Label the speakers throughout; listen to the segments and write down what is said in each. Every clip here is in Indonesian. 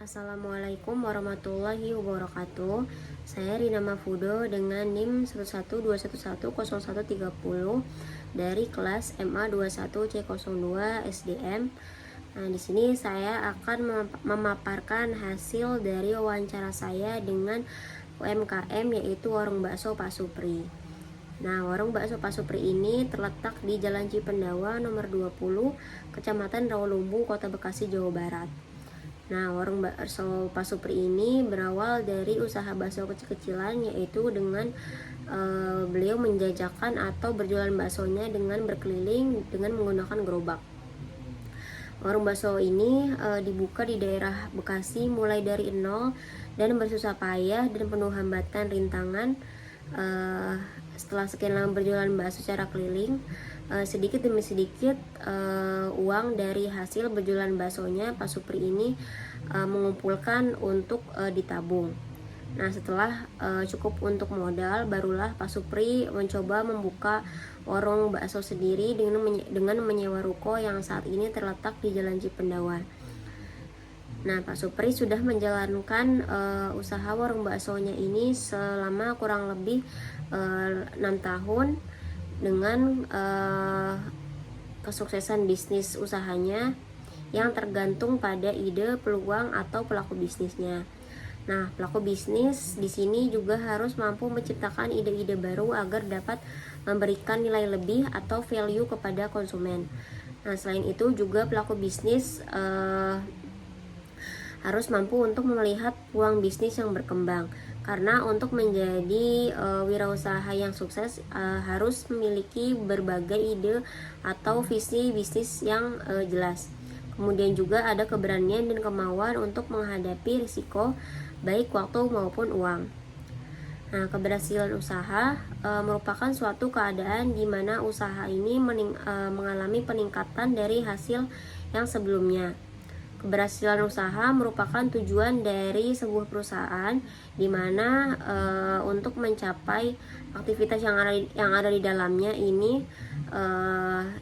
Speaker 1: Assalamualaikum warahmatullahi wabarakatuh. Saya Rina Mafudo dengan NIM 112110130 dari kelas MA 21C02 SDM. Nah, di sini saya akan memaparkan hasil dari wawancara saya dengan UMKM, yaitu Warung Bakso Pak Supri. Nah, Warung Bakso Pak Supri ini terletak di Jalan Cipendawa nomor 20, Kecamatan Rawalumbu, Kota Bekasi, Jawa Barat. Nah, Warung Bakso Pak Supri ini berawal dari usaha bakso kecil-kecilan, yaitu dengan beliau menjajakan atau berjualan baksonya dengan berkeliling dengan menggunakan gerobak. Warung bakso ini dibuka di daerah Bekasi mulai dari nol dan bersusah payah dan penuh hambatan rintangan. Setelah sekian lama berjualan bakso secara keliling, sedikit demi sedikit uang dari hasil berjualan baksonya Pak Supri ini mengumpulkan untuk ditabung. Nah, setelah cukup untuk modal, barulah Pak Supri mencoba membuka warung bakso sendiri dengan menyewa ruko yang saat ini terletak di Jalan Cipendawa. Nah, Pak Supri sudah menjalankan usaha warung baksonya ini selama kurang lebih 6 tahun dengan kesuksesan bisnis usahanya yang tergantung pada ide, peluang, atau pelaku bisnisnya. Nah, pelaku bisnis di sini juga harus mampu menciptakan ide-ide baru agar dapat memberikan nilai lebih atau value kepada konsumen. Nah, selain itu juga pelaku bisnis harus mampu untuk melihat peluang bisnis yang berkembang, karena untuk menjadi wirausaha yang sukses harus memiliki berbagai ide atau visi bisnis yang jelas. Kemudian juga ada keberanian dan kemauan untuk menghadapi risiko, baik waktu maupun uang. Nah, keberhasilan usaha merupakan suatu keadaan di mana usaha ini mengalami peningkatan dari hasil yang sebelumnya. Keberhasilan usaha merupakan tujuan dari sebuah perusahaan, di mana untuk mencapai aktivitas yang ada di dalamnya ini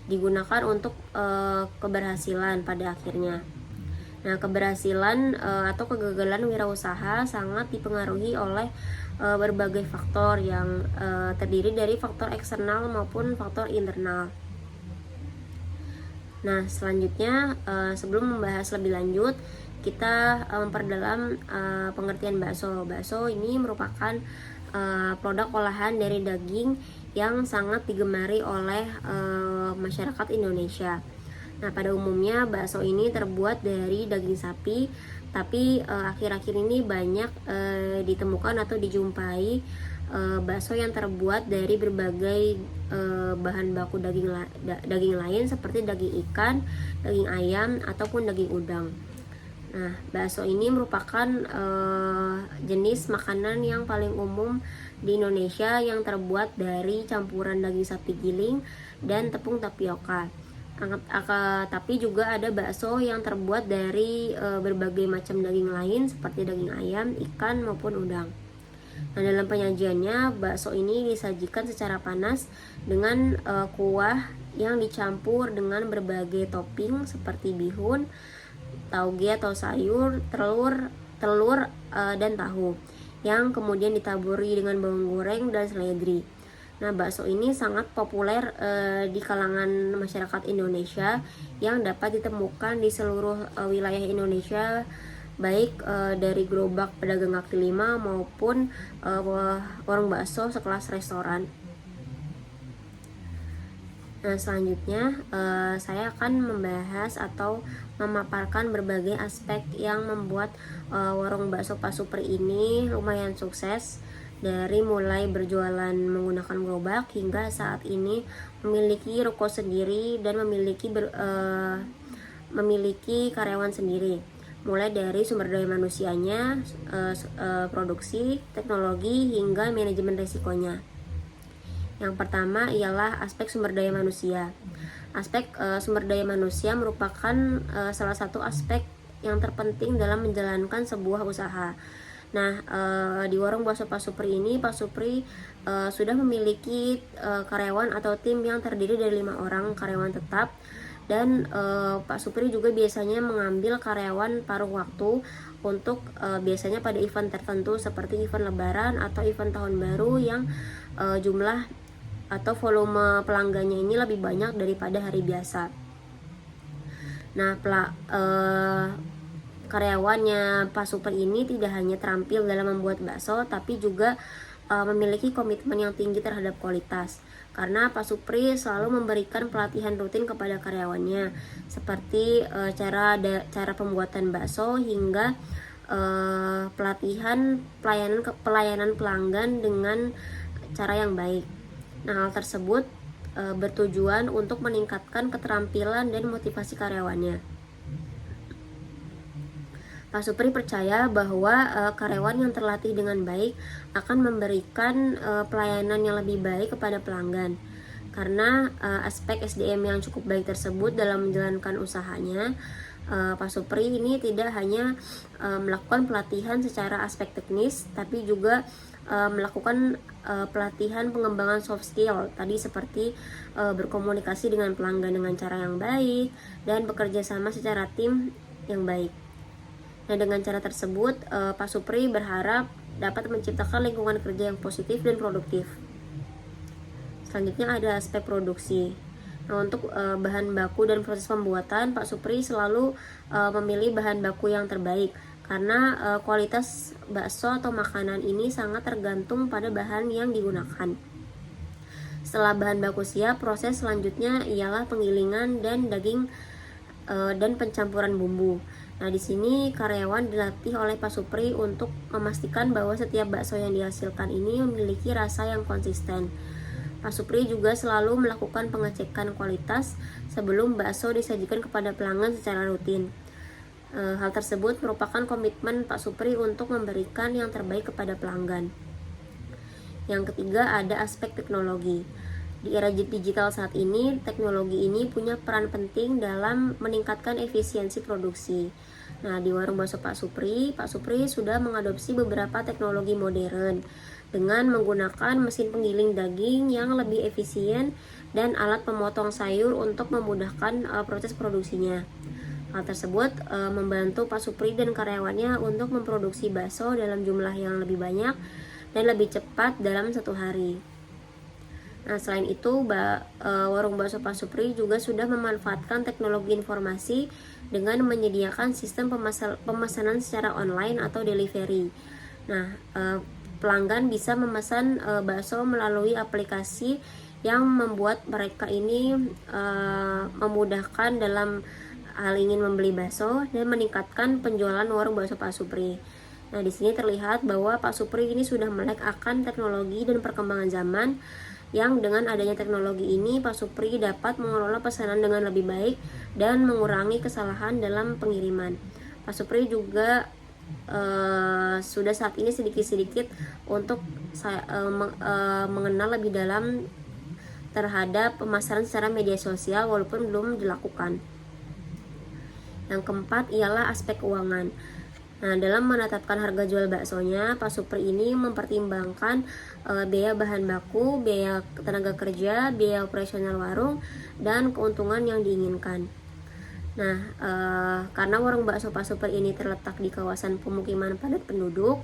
Speaker 1: digunakan untuk keberhasilan pada akhirnya. Nah, keberhasilan atau kegagalan wirausaha sangat dipengaruhi oleh berbagai faktor yang terdiri dari faktor eksternal maupun faktor internal. Nah, selanjutnya sebelum membahas lebih lanjut, kita memperdalam pengertian bakso. Bakso ini merupakan produk olahan dari daging yang sangat digemari oleh masyarakat Indonesia. Nah, pada umumnya bakso ini terbuat dari daging sapi, tapi akhir-akhir ini banyak ditemukan atau dijumpai bakso yang terbuat dari berbagai bahan baku daging lain seperti daging ikan, daging ayam, ataupun daging udang. Nah, bakso ini merupakan jenis makanan yang paling umum di Indonesia yang terbuat dari campuran daging sapi giling dan tepung tapioka. Tapi juga ada bakso yang terbuat dari berbagai macam daging lain seperti daging ayam, ikan, maupun udang. Nah, dalam penyajiannya, bakso ini disajikan secara panas dengan kuah yang dicampur dengan berbagai topping seperti bihun, tauge atau sayur, telur dan tahu, yang kemudian ditaburi dengan bawang goreng dan seledri. Nah, bakso ini sangat populer di kalangan masyarakat Indonesia yang dapat ditemukan di seluruh wilayah Indonesia, baik dari gerobak pedagang kaki lima maupun warung bakso sekelas restoran. Nah, selanjutnya saya akan membahas atau memaparkan berbagai aspek yang membuat warung bakso Pak Supri ini lumayan sukses, dari mulai berjualan menggunakan gerobak hingga saat ini memiliki ruko sendiri dan memiliki karyawan sendiri. Mulai dari sumber daya manusianya, produksi, teknologi, hingga manajemen risikonya. Yang pertama ialah aspek sumber daya manusia. Aspek sumber daya manusia merupakan salah satu aspek yang terpenting dalam menjalankan sebuah usaha. Nah, di warung bakso Pak Supri ini, Pak Supri sudah memiliki karyawan atau tim yang terdiri dari 5 orang karyawan tetap Dan Pak Supri juga biasanya mengambil karyawan paruh waktu untuk biasanya pada event tertentu seperti event lebaran atau event tahun baru yang jumlah atau volume pelanggannya ini lebih banyak daripada hari biasa. Nah, karyawannya Pak Supri ini tidak hanya terampil dalam membuat bakso, tapi juga memiliki komitmen yang tinggi terhadap kualitas. Karena Pak Supri selalu memberikan pelatihan rutin kepada karyawannya, seperti cara pembuatan bakso hingga pelatihan pelayanan pelanggan dengan cara yang baik. Nah, hal tersebut bertujuan untuk meningkatkan keterampilan dan motivasi karyawannya. Pak Supri percaya bahwa karyawan yang terlatih dengan baik akan memberikan pelayanan yang lebih baik kepada pelanggan. Karena aspek SDM yang cukup baik tersebut dalam menjalankan usahanya, Pak Supri ini tidak hanya melakukan pelatihan secara aspek teknis, tapi juga melakukan pelatihan pengembangan soft skill tadi seperti berkomunikasi dengan pelanggan dengan cara yang baik dan bekerja sama secara tim yang baik. Nah, dengan cara tersebut Pak Supri berharap dapat menciptakan lingkungan kerja yang positif dan produktif. Selanjutnya ada aspek produksi. Nah, untuk bahan baku dan proses pembuatan, Pak Supri selalu memilih bahan baku yang terbaik karena kualitas bakso atau makanan ini sangat tergantung pada bahan yang digunakan. Setelah bahan baku siap, proses selanjutnya ialah penggilingan dan daging dan pencampuran bumbu. Nah, di sini karyawan dilatih oleh Pak Supri untuk memastikan bahwa setiap bakso yang dihasilkan ini memiliki rasa yang konsisten. Pak Supri juga selalu melakukan pengecekan kualitas sebelum bakso disajikan kepada pelanggan secara rutin. Hal tersebut merupakan komitmen Pak Supri untuk memberikan yang terbaik kepada pelanggan. Yang ketiga ada aspek teknologi. Di era digital saat ini, teknologi ini punya peran penting dalam meningkatkan efisiensi produksi. Nah, di warung bakso Pak Supri sudah mengadopsi beberapa teknologi modern dengan menggunakan mesin penggiling daging yang lebih efisien dan alat pemotong sayur untuk memudahkan proses produksinya. Hal tersebut membantu Pak Supri dan karyawannya untuk memproduksi bakso dalam jumlah yang lebih banyak dan lebih cepat dalam satu hari. Nah, selain itu, warung bakso Pak Supri juga sudah memanfaatkan teknologi informasi dengan menyediakan sistem pemesanan secara online atau delivery. Nah, pelanggan bisa memesan bakso melalui aplikasi yang membuat mereka ini memudahkan dalam hal ingin membeli bakso dan meningkatkan penjualan warung bakso Pak Supri. Nah, di sini terlihat bahwa Pak Supri ini sudah melek akan teknologi dan perkembangan zaman, yang dengan adanya teknologi ini Pak Supri dapat mengelola pesanan dengan lebih baik dan mengurangi kesalahan dalam pengiriman. Pak Supri juga sudah saat ini sedikit-sedikit untuk mengenal lebih dalam terhadap pemasaran secara media sosial walaupun belum dilakukan. Yang keempat ialah aspek keuangan. Nah, dalam menetapkan harga jual baksonya, Pak Supri ini mempertimbangkan biaya bahan baku, biaya tenaga kerja, biaya operasional warung, dan keuntungan yang diinginkan. Nah, karena warung bakso Pak Supri ini terletak di kawasan pemukiman padat penduduk,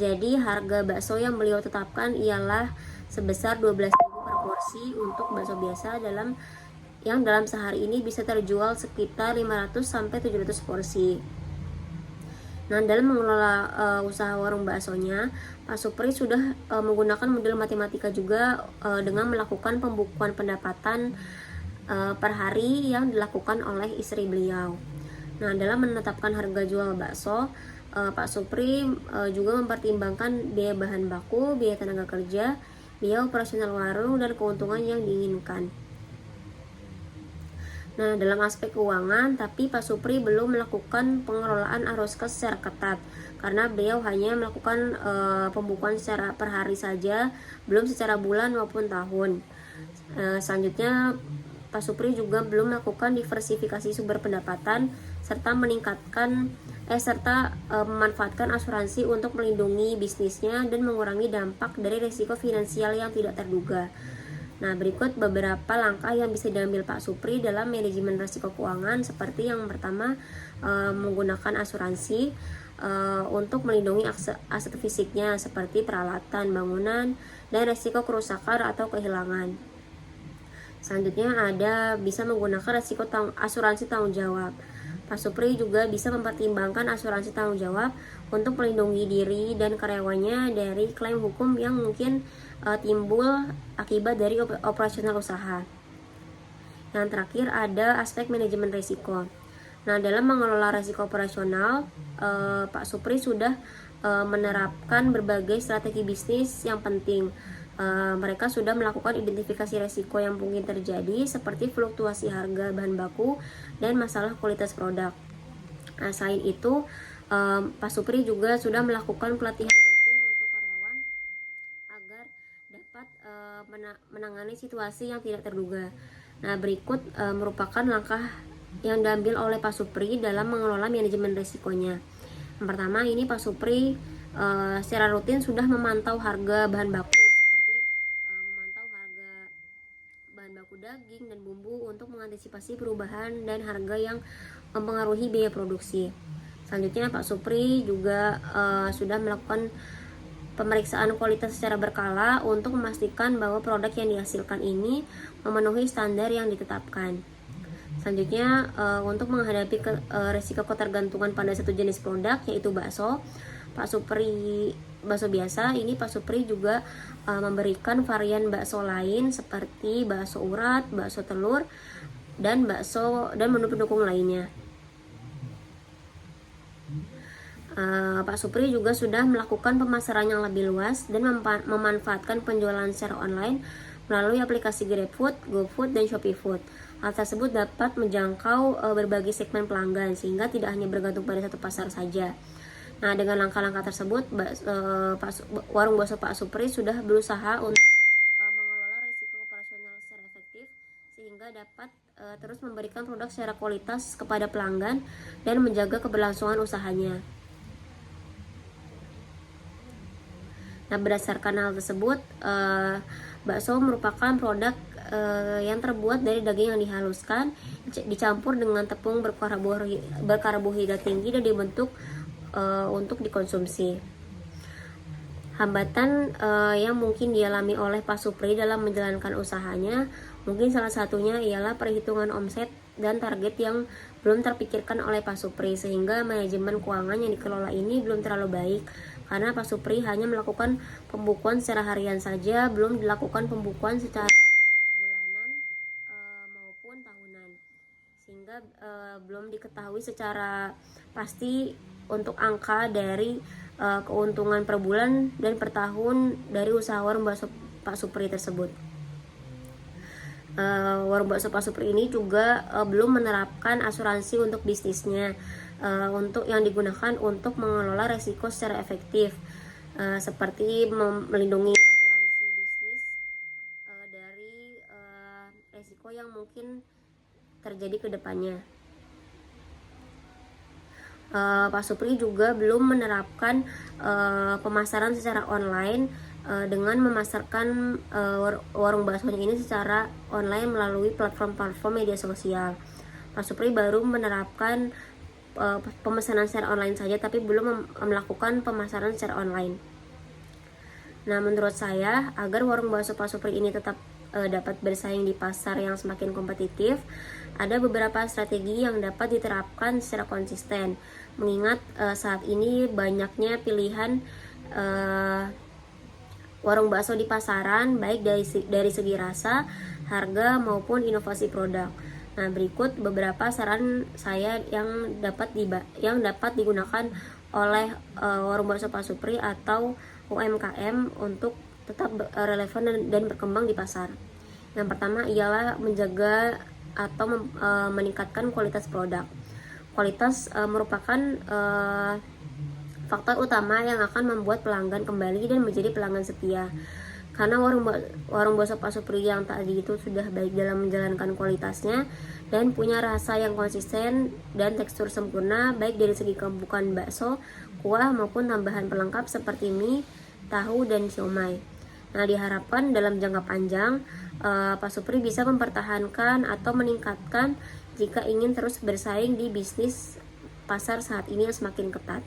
Speaker 1: jadi harga bakso yang beliau tetapkan ialah sebesar 12.000 per porsi untuk bakso biasa yang dalam sehari ini bisa terjual sekitar 500 sampai 700 porsi. Nah, dalam mengelola usaha warung baksonya, Pak Supri sudah menggunakan model matematika juga dengan melakukan pembukuan pendapatan per hari yang dilakukan oleh istri beliau. Nah, dalam menetapkan harga jual bakso, Pak Supri juga mempertimbangkan biaya bahan baku, biaya tenaga kerja, biaya operasional warung, dan keuntungan yang diinginkan. Nah, dalam aspek keuangan, tapi Pak Supri belum melakukan pengelolaan arus kas secara ketat karena beliau hanya melakukan pembukuan secara per hari saja, belum secara bulan maupun tahun. Selanjutnya, Pak Supri juga belum melakukan diversifikasi sumber pendapatan serta memanfaatkan asuransi untuk melindungi bisnisnya dan mengurangi dampak dari risiko finansial yang tidak terduga. Nah, berikut beberapa langkah yang bisa diambil Pak Supri dalam manajemen risiko keuangan, seperti yang pertama, menggunakan asuransi untuk melindungi aset fisiknya seperti peralatan, bangunan, dan risiko kerusakan atau kehilangan. Selanjutnya ada bisa menggunakan asuransi tanggung jawab. Pak Supri juga bisa mempertimbangkan asuransi tanggung jawab untuk melindungi diri dan karyawannya dari klaim hukum yang mungkin timbul akibat dari operasional usaha. Yang terakhir ada aspek manajemen risiko. Nah, dalam mengelola risiko operasional, Pak Supri sudah menerapkan berbagai strategi bisnis yang penting. Mereka sudah melakukan identifikasi risiko yang mungkin terjadi seperti fluktuasi harga bahan baku dan masalah kualitas produk. Nah, selain itu, Pak Supri juga sudah melakukan pelatihan rutin untuk karyawan agar dapat menangani situasi yang tidak terduga. Nah, berikut merupakan langkah yang diambil oleh Pak Supri dalam mengelola manajemen risikonya. Yang pertama, ini Pak Supri secara rutin sudah memantau harga bahan baku, seperti memantau harga bahan baku daging dan bumbu untuk mengantisipasi perubahan dan harga yang mempengaruhi biaya produksi. Selanjutnya, Pak Supri juga sudah melakukan pemeriksaan kualitas secara berkala untuk memastikan bahwa produk yang dihasilkan ini memenuhi standar yang ditetapkan. Selanjutnya, untuk menghadapi risiko ketergantungan pada satu jenis produk, yaitu bakso biasa, ini Pak Supri juga memberikan varian bakso lain seperti bakso urat, bakso telur, dan menu pendukung lainnya. Pak Supri juga sudah melakukan pemasaran yang lebih luas dan memanfaatkan penjualan secara online melalui aplikasi GrabFood, GoFood, dan ShopeeFood. Hal tersebut dapat menjangkau berbagai segmen pelanggan sehingga tidak hanya bergantung pada satu pasar saja. Nah, dengan langkah-langkah tersebut, warung bakso Pak Supri sudah berusaha untuk mengelola risiko operasional secara efektif sehingga dapat terus memberikan produk secara kualitas kepada pelanggan dan menjaga keberlangsungan usahanya. Nah, berdasarkan hal tersebut, bakso merupakan produk yang terbuat dari daging yang dihaluskan, dicampur dengan tepung berkarbohidrat tinggi dan dibentuk untuk dikonsumsi. Hambatan yang mungkin dialami oleh Pak Supri dalam menjalankan usahanya, mungkin salah satunya ialah perhitungan omset dan target yang belum terpikirkan oleh Pak Supri, sehingga manajemen keuangan yang dikelola ini belum terlalu baik, karena Pak Supri hanya melakukan pembukuan secara harian saja, belum dilakukan pembukuan secara bulanan maupun tahunan, sehingga belum diketahui secara pasti untuk angka dari keuntungan per bulan dan per tahun dari usaha warung bakso Pak Supri tersebut. Warung bakso Pak Supri ini juga belum menerapkan asuransi untuk bisnisnya, untuk yang digunakan untuk mengelola resiko secara efektif, seperti melindungi asuransi bisnis dari resiko yang mungkin terjadi ke depannya. Pak Supri juga belum menerapkan pemasaran secara online dengan memasarkan warung baksonya ini secara online melalui platform media sosial. Pak Supri baru menerapkan pemesanan secara online saja, tapi belum melakukan pemasaran secara online. Nah, menurut saya, agar warung bakso Pak Supri ini tetap dapat bersaing di pasar yang semakin kompetitif, ada beberapa strategi yang dapat diterapkan secara konsisten, mengingat saat ini banyaknya pilihan warung bakso di pasaran, baik dari segi rasa, harga, maupun inovasi produk. Nah, berikut beberapa saran saya yang dapat digunakan oleh warung bakso Pak Supri atau UMKM untuk tetap relevan dan berkembang di pasar. Yang pertama ialah menjaga atau meningkatkan kualitas produk. Kualitas merupakan faktor utama yang akan membuat pelanggan kembali dan menjadi pelanggan setia. Karena warung bakso Pak Supri yang tadi itu sudah baik dalam menjalankan kualitasnya dan punya rasa yang konsisten dan tekstur sempurna, baik dari segi bukan bakso, kuah maupun tambahan pelengkap seperti mie, tahu, dan siomay. Nah, diharapkan dalam jangka panjang Pak Supri bisa mempertahankan atau meningkatkan jika ingin terus bersaing di bisnis pasar saat ini yang semakin ketat.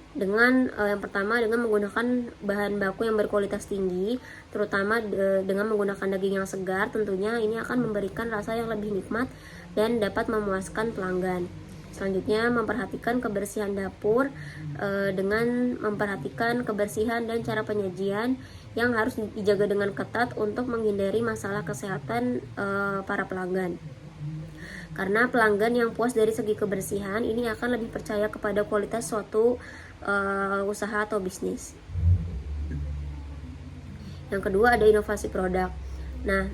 Speaker 1: Dengan yang pertama, dengan menggunakan bahan baku yang berkualitas tinggi, terutama dengan menggunakan daging yang segar, tentunya ini akan memberikan rasa yang lebih nikmat dan dapat memuaskan pelanggan. Selanjutnya, memperhatikan kebersihan dapur dengan memperhatikan kebersihan dan cara penyajian yang harus dijaga dengan ketat untuk menghindari masalah kesehatan para pelanggan. Karena pelanggan yang puas dari segi kebersihan ini akan lebih percaya kepada kualitas suatu usaha atau bisnis. Yang kedua, ada inovasi produk. Nah,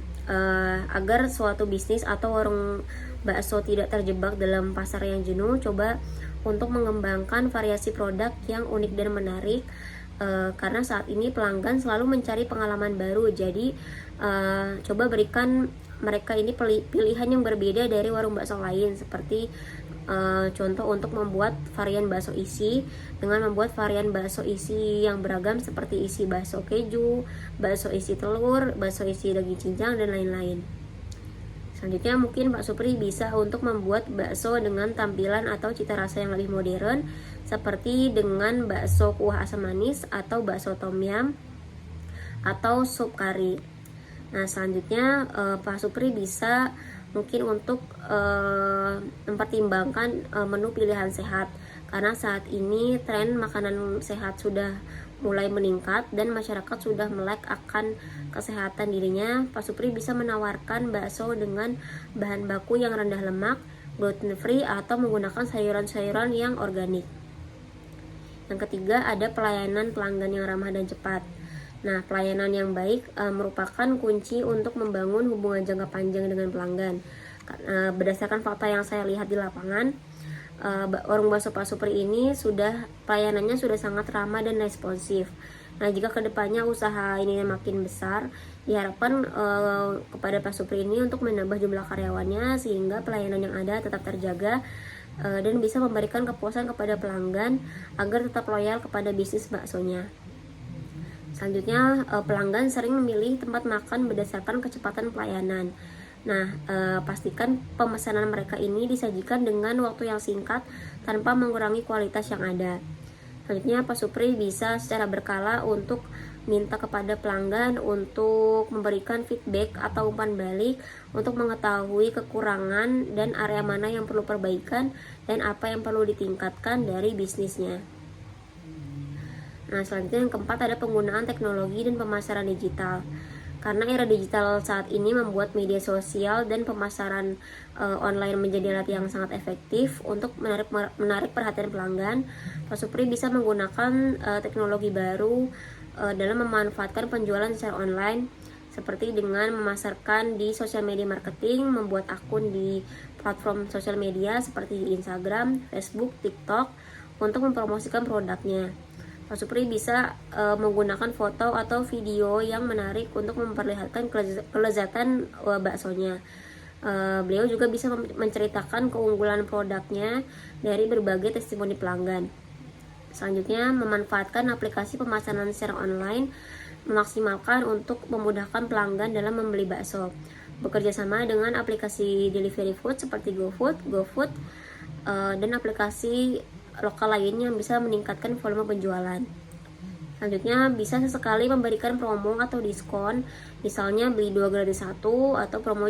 Speaker 1: agar suatu bisnis atau warung bakso tidak terjebak dalam pasar yang jenuh, coba untuk mengembangkan variasi produk yang unik dan menarik. Karena saat ini pelanggan selalu mencari pengalaman baru, jadi coba berikan mereka ini pilihan yang berbeda dari warung bakso lain, seperti contoh untuk membuat varian bakso isi dengan membuat varian bakso isi yang beragam seperti isi bakso keju, bakso isi telur, bakso isi daging cincang, dan lain-lain. Selanjutnya mungkin Pak Supri bisa untuk membuat bakso dengan tampilan atau cita rasa yang lebih modern, seperti dengan bakso kuah asam manis atau bakso tom yum atau sup kari. Nah, selanjutnya Pak Supri bisa mungkin untuk mempertimbangkan menu pilihan sehat, karena saat ini tren makanan sehat sudah mulai meningkat dan masyarakat sudah melek akan kesehatan dirinya. Pak Supri bisa menawarkan bakso dengan bahan baku yang rendah lemak, gluten free, atau menggunakan sayuran-sayuran yang organik. Yang ketiga, ada pelayanan pelanggan yang ramah dan cepat. Nah, pelayanan yang baik merupakan kunci untuk membangun hubungan jangka panjang dengan pelanggan. Berdasarkan fakta yang saya lihat di lapangan, warung bakso Pak Supri ini pelayanannya sudah sangat ramah dan responsif. Nah, jika kedepannya usaha ini makin besar, diharapkan kepada Pak Supri ini untuk menambah jumlah karyawannya sehingga pelayanan yang ada tetap terjaga dan bisa memberikan kepuasan kepada pelanggan agar tetap loyal kepada bisnis baksonya. Selanjutnya, pelanggan sering memilih tempat makan berdasarkan kecepatan pelayanan. Nah, pastikan pemesanan mereka ini disajikan dengan waktu yang singkat tanpa mengurangi kualitas yang ada. Selanjutnya, Pak Supri bisa secara berkala untuk minta kepada pelanggan untuk memberikan feedback atau umpan balik untuk mengetahui kekurangan dan area mana yang perlu perbaikan dan apa yang perlu ditingkatkan dari bisnisnya. Nah, selanjutnya yang keempat, ada penggunaan teknologi dan pemasaran digital. Karena era digital saat ini membuat media sosial dan pemasaran online menjadi alat yang sangat efektif untuk menarik perhatian pelanggan. Pak Supri bisa menggunakan teknologi baru dalam memanfaatkan penjualan secara online, seperti dengan memasarkan di sosial media marketing, membuat akun di platform sosial media seperti di Instagram, Facebook, TikTok untuk mempromosikan produknya. Pak Supri bisa menggunakan foto atau video yang menarik untuk memperlihatkan kelezatan baksonya. Beliau juga bisa menceritakan keunggulan produknya dari berbagai testimoni pelanggan. Selanjutnya, memanfaatkan aplikasi pemesanan secara online memaksimalkan untuk memudahkan pelanggan dalam membeli bakso. Bekerja sama dengan aplikasi delivery food seperti GoFood, dan aplikasi lokal lainnya yang bisa meningkatkan volume penjualan. Selanjutnya, bisa sesekali memberikan promo atau diskon, misalnya beli 2 gratis 1 atau promo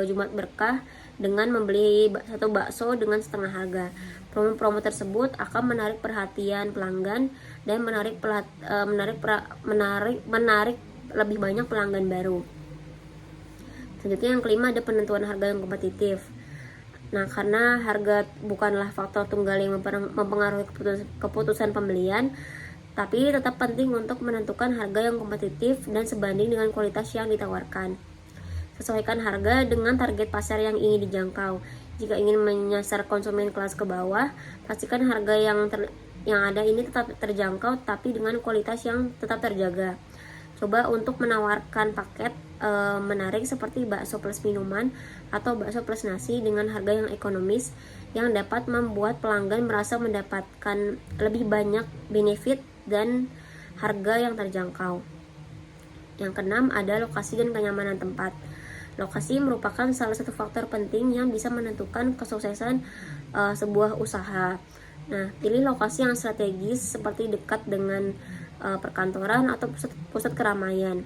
Speaker 1: Jumat Berkah dengan membeli satu bakso dengan setengah harga. Promo-promo tersebut akan menarik perhatian pelanggan dan menarik lebih banyak pelanggan baru. Selanjutnya yang kelima, ada penentuan harga yang kompetitif. Nah, karena harga bukanlah faktor tunggal yang mempengaruhi keputusan pembelian, tapi tetap penting untuk menentukan harga yang kompetitif dan sebanding dengan kualitas yang ditawarkan. Sesuaikan harga dengan target pasar yang ingin dijangkau. Jika ingin menyasar konsumen kelas ke bawah, pastikan harga yang ada ini tetap terjangkau tapi dengan kualitas yang tetap terjaga. Coba untuk menawarkan paket menarik seperti bakso plus minuman atau bakso plus nasi dengan harga yang ekonomis yang dapat membuat pelanggan merasa mendapatkan lebih banyak benefit dan harga yang terjangkau. Yang keenam ada lokasi dan kenyamanan tempat. Lokasi merupakan salah satu faktor penting yang bisa menentukan kesuksesan sebuah usaha. Nah, pilih lokasi yang strategis seperti dekat dengan perkantoran atau pusat keramaian.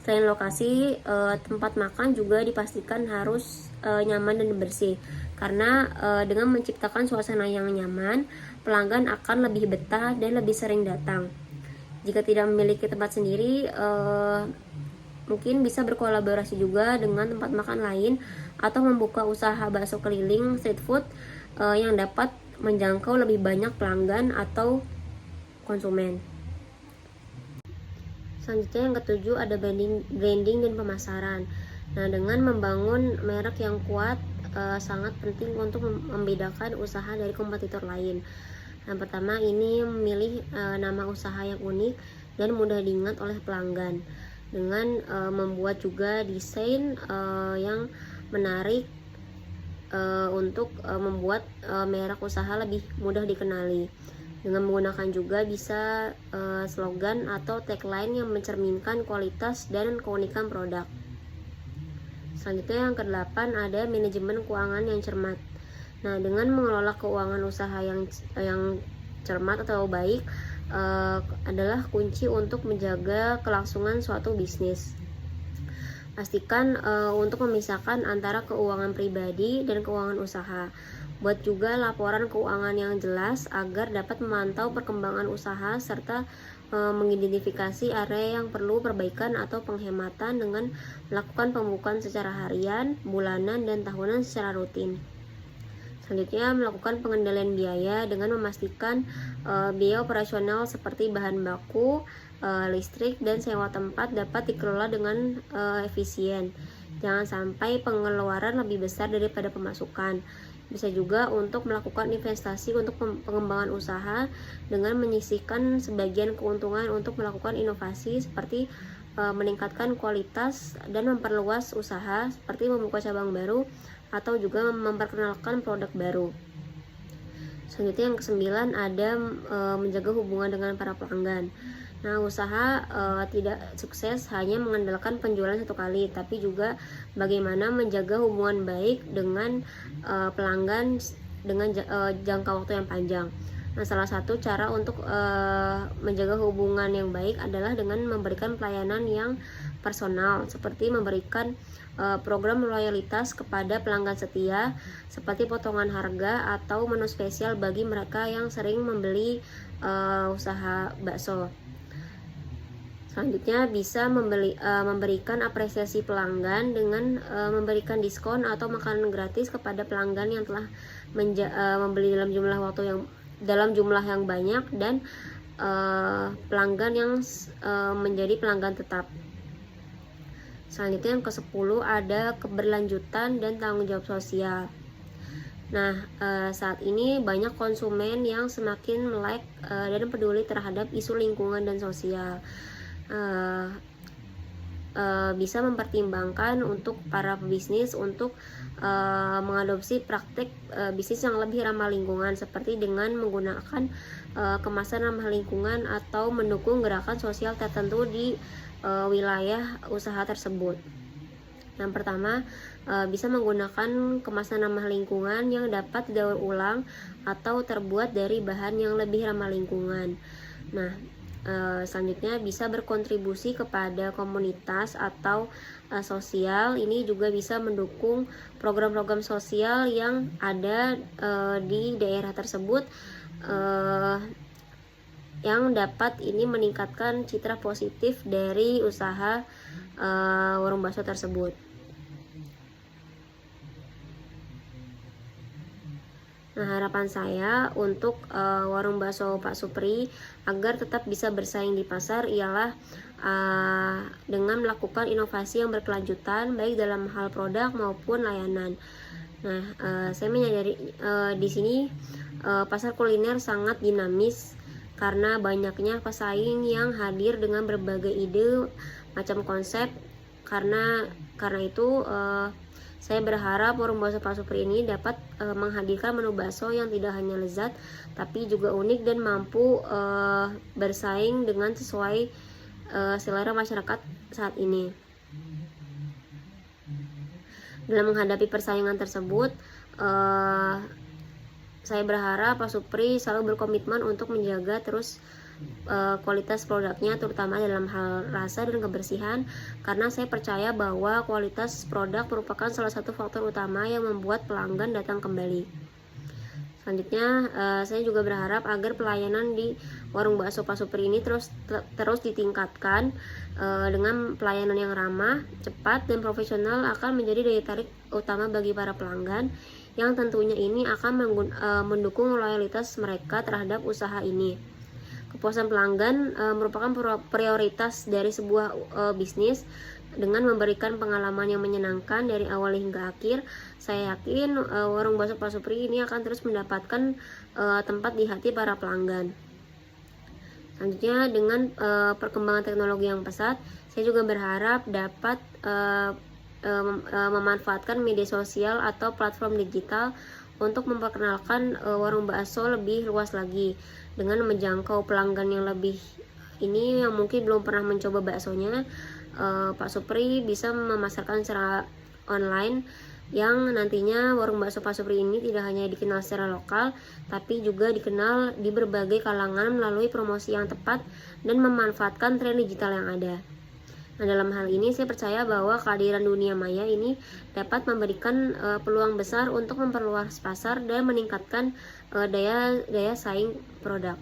Speaker 1: Selain lokasi, tempat makan juga dipastikan harus nyaman dan bersih. Karena dengan menciptakan suasana yang nyaman, pelanggan akan lebih betah dan lebih sering datang. Jika tidak memiliki tempat sendiri, mungkin bisa berkolaborasi juga dengan tempat makan lain atau membuka usaha bakso keliling street food yang dapat menjangkau lebih banyak pelanggan atau konsumen. Selanjutnya yang ketujuh ada branding dan pemasaran. Nah, dengan membangun merek yang kuat sangat penting untuk membedakan usaha dari kompetitor lain. Yang pertama ini memilih nama usaha yang unik dan mudah diingat oleh pelanggan dengan membuat juga desain yang menarik untuk membuat merek usaha lebih mudah dikenali. Dengan menggunakan juga bisa slogan atau tagline yang mencerminkan kualitas dan keunikan produk. Selanjutnya yang kedelapan ada manajemen keuangan yang cermat. Nah, dengan mengelola keuangan usaha yang cermat atau baik adalah kunci untuk menjaga kelangsungan suatu bisnis. Pastikan untuk memisahkan antara keuangan pribadi dan keuangan usaha. Buat juga laporan keuangan yang jelas agar dapat memantau perkembangan usaha serta mengidentifikasi area yang perlu perbaikan atau penghematan dengan melakukan pembukuan secara harian, bulanan, dan tahunan secara rutin. Selanjutnya melakukan pengendalian biaya dengan memastikan biaya operasional seperti bahan baku, listrik, dan sewa tempat dapat dikelola dengan efisien. Jangan sampai pengeluaran lebih besar daripada pemasukan. Bisa juga untuk melakukan investasi untuk pengembangan usaha dengan menyisihkan sebagian keuntungan untuk melakukan inovasi seperti meningkatkan kualitas dan memperluas usaha seperti membuka cabang baru atau juga memperkenalkan produk baru. Selanjutnya yang kesembilan ada menjaga hubungan dengan para pelanggan. Nah, usaha tidak sukses hanya mengandalkan penjualan satu kali, tapi juga bagaimana menjaga hubungan baik dengan pelanggan dengan jangka waktu yang panjang. Nah, salah satu cara untuk menjaga hubungan yang baik adalah dengan memberikan pelayanan yang personal, seperti memberikan program loyalitas kepada pelanggan setia, seperti potongan harga atau menu spesial bagi mereka yang sering membeli usaha bakso. Selanjutnya bisa memberikan apresiasi pelanggan dengan memberikan diskon atau makanan gratis kepada pelanggan yang telah membeli dalam jumlah yang banyak dan pelanggan yang menjadi pelanggan tetap. Selanjutnya yang ke-10 ada keberlanjutan dan tanggung jawab sosial. Nah, saat ini banyak konsumen yang semakin melek dan peduli terhadap isu lingkungan dan sosial. Bisa mempertimbangkan untuk para pebisnis untuk mengadopsi praktik bisnis yang lebih ramah lingkungan seperti dengan menggunakan kemasan ramah lingkungan atau mendukung gerakan sosial tertentu di wilayah usaha tersebut. Yang pertama, bisa menggunakan kemasan ramah lingkungan yang dapat didaur ulang atau terbuat dari bahan yang lebih ramah lingkungan. Nah, selanjutnya bisa berkontribusi kepada komunitas atau sosial. Ini juga bisa mendukung program-program sosial yang ada di daerah tersebut yang dapat ini meningkatkan citra positif dari usaha warung bakso tersebut. Nah, harapan saya untuk warung bakso Pak Supri agar tetap bisa bersaing di pasar ialah dengan melakukan inovasi yang berkelanjutan baik dalam hal produk maupun layanan. Nah, saya menyadari di sini pasar kuliner sangat dinamis karena banyaknya pesaing yang hadir dengan berbagai ide macam konsep. Karena itu saya berharap warung bakso Pak Supri ini dapat menghadirkan menu bakso yang tidak hanya lezat tapi juga unik dan mampu bersaing dengan sesuai selera masyarakat saat ini. Dalam menghadapi persaingan tersebut, saya berharap Pak Supri selalu berkomitmen untuk menjaga terus kualitas produknya, terutama dalam hal rasa dan kebersihan, karena saya percaya bahwa kualitas produk merupakan salah satu faktor utama yang membuat pelanggan datang kembali. Selanjutnya, saya juga berharap agar pelayanan di warung bakso Pak Supri ini terus ditingkatkan dengan pelayanan yang ramah, cepat, dan profesional akan menjadi daya tarik utama bagi para pelanggan, yang tentunya ini akan mendukung loyalitas mereka terhadap usaha ini. Kepuasan pelanggan merupakan prioritas dari sebuah bisnis. Dengan memberikan pengalaman yang menyenangkan dari awal hingga akhir, saya yakin warung bakso Pak Supri ini akan terus mendapatkan tempat di hati para pelanggan. Selanjutnya, dengan perkembangan teknologi yang pesat, saya juga berharap dapat memanfaatkan media sosial atau platform digital untuk memperkenalkan warung bakso lebih luas lagi, dengan menjangkau pelanggan yang lebih ini yang mungkin belum pernah mencoba baksonya. Pak Supri bisa memasarkan secara online, yang nantinya warung bakso Pak Supri ini tidak hanya dikenal secara lokal, tapi juga dikenal di berbagai kalangan melalui promosi yang tepat dan memanfaatkan tren digital yang ada. Nah, dalam hal ini saya percaya bahwa kehadiran dunia maya ini dapat memberikan peluang besar untuk memperluas pasar dan meningkatkan daya saing produk.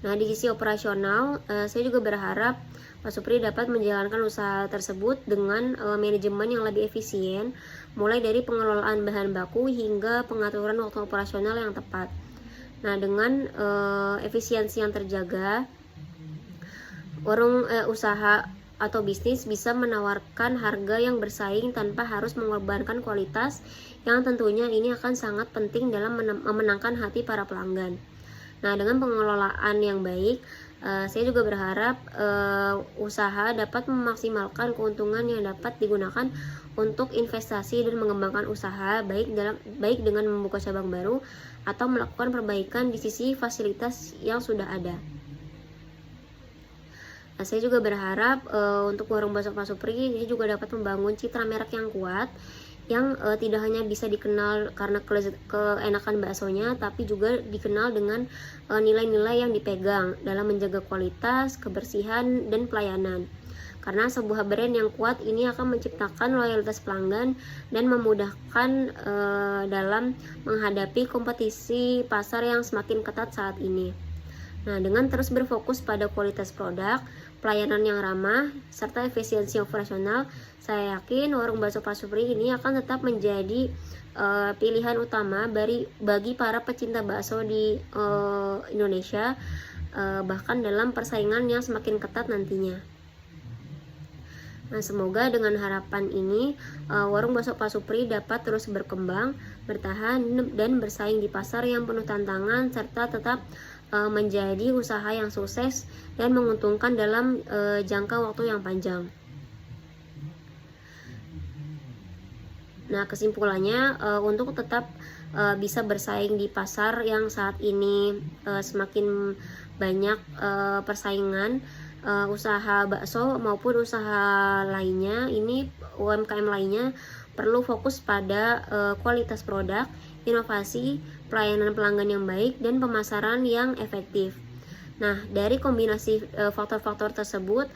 Speaker 1: Nah, di sisi operasional, saya juga berharap Pak Supri dapat menjalankan usaha tersebut dengan manajemen yang lebih efisien, mulai dari pengelolaan bahan baku hingga pengaturan waktu operasional yang tepat. Nah, dengan efisiensi yang terjaga, warung usaha atau bisnis bisa menawarkan harga yang bersaing tanpa harus mengorbankan kualitas, yang tentunya ini akan sangat penting dalam memenangkan hati para pelanggan. Nah, dengan pengelolaan yang baik, saya juga berharap usaha dapat memaksimalkan keuntungan yang dapat digunakan untuk investasi dan mengembangkan usaha, baik dengan membuka cabang baru atau melakukan perbaikan di sisi fasilitas yang sudah ada. Nah, saya juga berharap untuk warung bakso Pak Supri ini juga dapat membangun citra merek yang kuat, yang tidak hanya bisa dikenal karena keenakan baksonya, tapi juga dikenal dengan nilai-nilai yang dipegang dalam menjaga kualitas, kebersihan, dan pelayanan. Karena sebuah brand yang kuat ini akan menciptakan loyalitas pelanggan dan memudahkan dalam menghadapi kompetisi pasar yang semakin ketat saat ini. Nah, dengan terus berfokus pada kualitas produk, pelayanan yang ramah, serta efisiensi operasional, saya yakin warung bakso Pak Supri ini akan tetap menjadi pilihan utama bagi para pecinta bakso di Indonesia, bahkan dalam persaingan yang semakin ketat nantinya. Nah, semoga dengan harapan ini warung bakso Pak Supri dapat terus berkembang, bertahan, dan bersaing di pasar yang penuh tantangan, serta tetap menjadi usaha yang sukses dan menguntungkan dalam jangka waktu yang panjang. Nah, kesimpulannya, untuk tetap bisa bersaing di pasar yang saat ini semakin banyak persaingan, usaha bakso maupun usaha lainnya, ini UMKM lainnya perlu fokus pada kualitas produk, inovasi, pelayanan pelanggan yang baik, dan pemasaran yang efektif. Nah, dari kombinasi faktor-faktor tersebut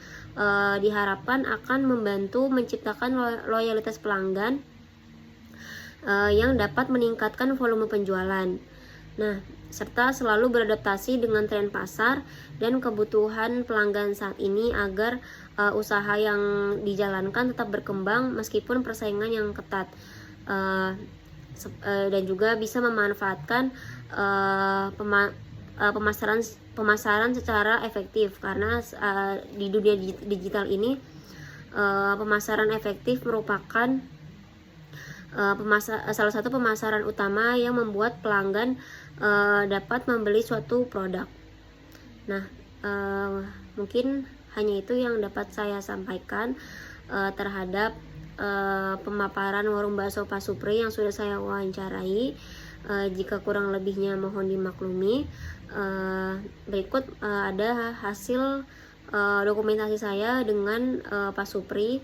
Speaker 1: diharapkan akan membantu menciptakan loyalitas pelanggan yang dapat meningkatkan volume penjualan. Nah, serta selalu beradaptasi dengan tren pasar dan kebutuhan pelanggan saat ini agar usaha yang dijalankan tetap berkembang meskipun persaingan yang ketat, dan juga bisa memanfaatkan pemasaran secara efektif, karena di dunia digital ini pemasaran efektif merupakan salah satu pemasaran utama yang membuat pelanggan dapat membeli suatu produk. Nah, mungkin hanya itu yang dapat saya sampaikan terhadap pemaparan warung bakso Pak Supri yang sudah saya wawancarai. Jika kurang lebihnya mohon dimaklumi. Berikut ada hasil dokumentasi saya dengan Pak Supri,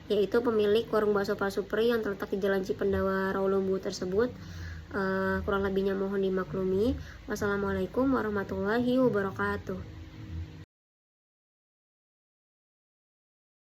Speaker 1: yaitu pemilik warung bakso Pak Supri yang terletak di Jalan Cipendawa Rawalumbu tersebut. Kurang lebihnya mohon dimaklumi. Wassalamualaikum warahmatullahi wabarakatuh.